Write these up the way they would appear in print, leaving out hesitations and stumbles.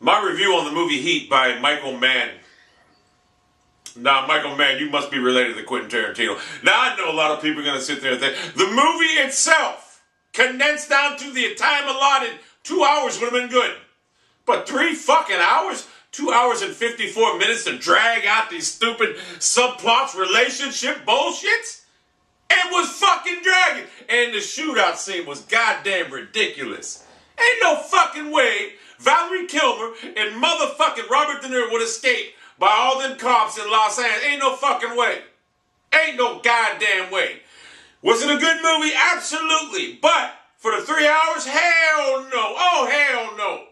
My review on the movie Heat by Michael Mann. Now, Michael Mann, you must be related to Quentin Tarantino. Now, I know a lot of people are going to sit there and think, the movie itself, condensed down to the time allotted, 2 hours would have been good. But 3 fucking hours? 2 hours and 54 minutes to drag out these stupid subplots, relationship bullshits? It was fucking dragging. And the shootout scene was goddamn ridiculous. Ain't no fucking way Valerie Kilmer and motherfucking Robert De Niro would escape by all them cops in Los Angeles. Ain't no fucking way. Ain't no goddamn way. Was it a good movie? Absolutely. But for the 3 hours? Hell no. Oh, hell no.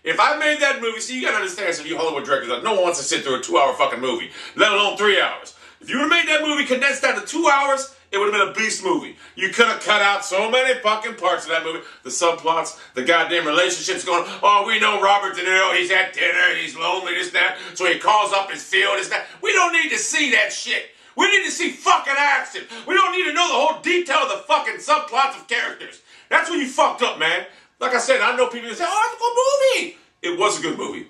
If I made that movie, see, you gotta understand, some of you Hollywood directors, no one wants to sit through a 2 hour fucking movie, let alone 3 hours. If you would have made that movie condensed down to 2 hours, it would have been a beast movie. You could have cut out so many fucking parts of that movie. The subplots, the goddamn relationships going, oh, we know Robert De Niro, he's at dinner, he's lonely, this, that, so he calls up his field, this, that. We don't need to see that shit. We need to see fucking action. We don't need to know the whole detail of the fucking subplots of characters. That's when you fucked up, man. Like I said, I know people that say, oh, it's a good movie. It was a good movie.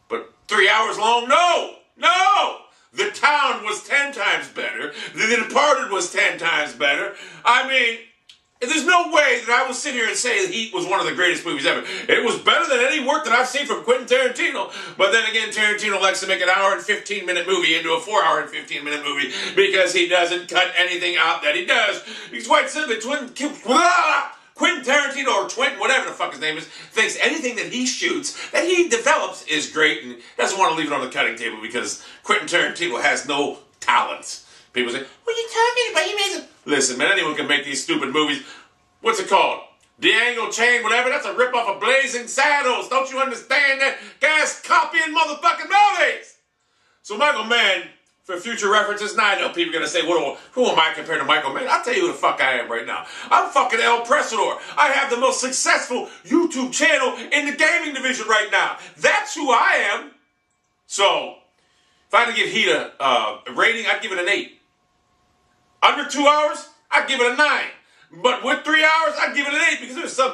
But 3 hours long? No. No. The Town was 10 times better. The Departed was 10 times better. I mean, there's no way that I will sit here and say Heat was one of the greatest movies ever. It was better than any work that I've seen from Quentin Tarantino. But then again, Tarantino likes to make an hour and 15-minute movie into a 4 hour and 15-minute movie because he doesn't cut anything out that he does. He's quite simply Quentin Tarantino or Twinton, whatever the fuck his name is, thinks anything that he shoots, that he develops, is great and doesn't want to leave it on the cutting table because Quentin Tarantino has no talent. People say, what are you talking about? You made it. Listen, man, anyone can make these stupid movies. What's it called? Django Chain, whatever. That's a ripoff of Blazing Saddles. Don't you understand that? Guys copying motherfucking movies. So Michael Mann, for future references, now I know people are going to say, who am I compared to Michael Mann? I'll tell you who the fuck I am right now. I'm fucking ELPRESADOR. I have the most successful YouTube channel in the gaming division right now. That's who I am. So, if I had to give Heat a rating, I'd give it an 8. Under 2 hours, I'd give it a 9. But with 3 hours, I'd give it an 8 because there's some...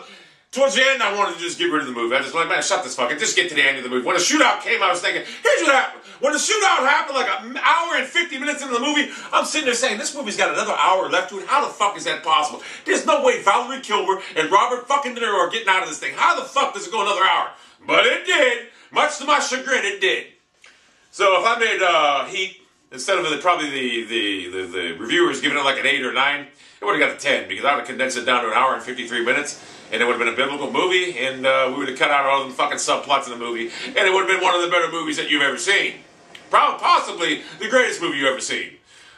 Towards the end, I wanted to just get rid of the movie. I just like, man, shut this fucking, just get to the end of the movie. When the shootout came, I was thinking, here's what happened. When the shootout happened, like an hour and 50 minutes into the movie, I'm sitting there saying, this movie's got another hour left to it. How the fuck is that possible? There's no way Valerie Kilmer and Robert fucking De Niro are getting out of this thing. How the fuck does it go another hour? But it did. Much to my chagrin, it did. So if I made Heat, instead of probably the reviewers giving it like an 8 or 9, it would have got a 10 because I would have condensed it down to an hour and 53 minutes. And it would have been a biblical movie, and we would have cut out all them fucking subplots in the movie, and it would have been one of the better movies that you've ever seen. Possibly the greatest movie you've ever seen.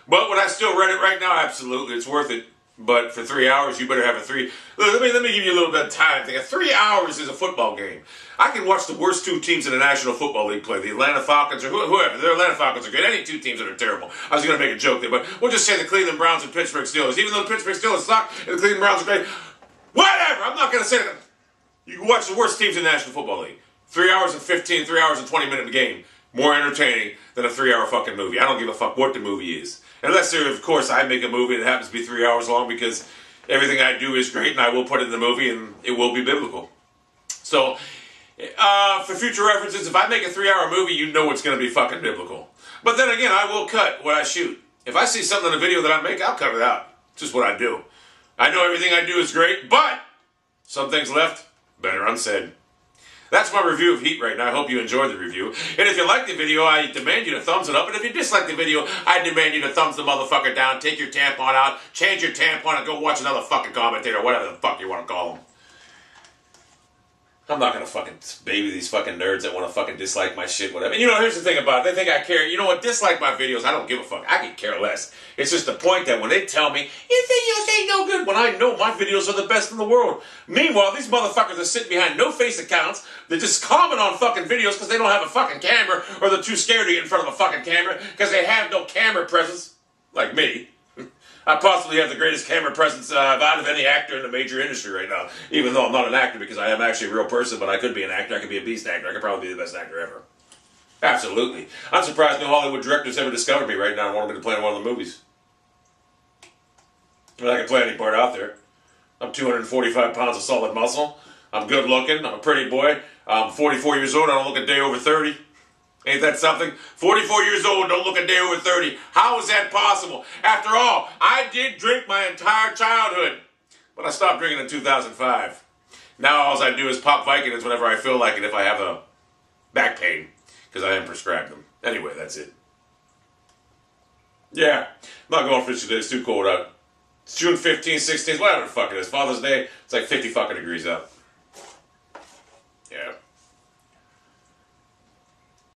But would I still rent it right now? Absolutely, it's worth it. But for 3 hours, you better have a 3... Let me give you a little bit of time. 3 hours is a football game. I can watch the worst 2 teams in the National Football League play, the Atlanta Falcons or whoever. The Atlanta Falcons are good. Any 2 teams that are terrible. I was going to make a joke there, but we'll just say the Cleveland Browns and Pittsburgh Steelers. Even though the Pittsburgh Steelers suck and the Cleveland Browns are great... Whatever, I'm not going to say that. You can watch the worst teams in the National Football League. 3 hours and 15, 3 hours and 20 minute game. More entertaining than a 3 hour fucking movie. I don't give a fuck what the movie is. Unless, of course, I make a movie that happens to be 3 hours long because everything I do is great and I will put it in the movie and it will be biblical. So, for future references, if I make a 3 hour movie, you know it's going to be fucking biblical. But then again, I will cut what I shoot. If I see something in a video that I make, I'll cut it out. It's just what I do. I know everything I do is great, but some things left, better unsaid. That's my review of Heat right now. I hope you enjoyed the review. And if you like the video, I demand you to thumbs it up. And if you dislike the video, I demand you to thumbs the motherfucker down, take your tampon out, change your tampon, and go watch another fucking commentator, whatever the fuck you want to call them. I'm not going to fucking baby these fucking nerds that want to fucking dislike my shit, whatever. And you know, here's the thing about it. They think I care. You know what? Dislike my videos. I don't give a fuck. I can care less. It's just the point that when they tell me, your videos ain't no good, when I know my videos are the best in the world. Meanwhile, these motherfuckers are sitting behind no-face accounts. They just comment on fucking videos because they don't have a fucking camera or they're too scared to get in front of a fucking camera because they have no camera presence, like me. I possibly have the greatest camera presence out of any actor in the major industry right now. Even though I'm not an actor because I am actually a real person, but I could be an actor. I could be a beast actor. I could probably be the best actor ever. Absolutely. I'm surprised no Hollywood directors ever discovered me right now and wanted me to play in one of the movies. I mean, I can play any part out there. I'm 245 pounds of solid muscle. I'm good looking. I'm a pretty boy. I'm 44 years old. I don't look a day over 30. Ain't that something? 44 years old, don't look a day over 30. How is that possible? After all, I did drink my entire childhood, but I stopped drinking in 2005. Now all I do is pop Vicodins whenever I feel like it if I have a back pain, because I am prescribed them. Anyway, that's it. Yeah, I'm not going fishing today. It's too cold out. It's June 15th, 16th, whatever the fuck it is. Father's Day, it's like 50 fucking degrees out.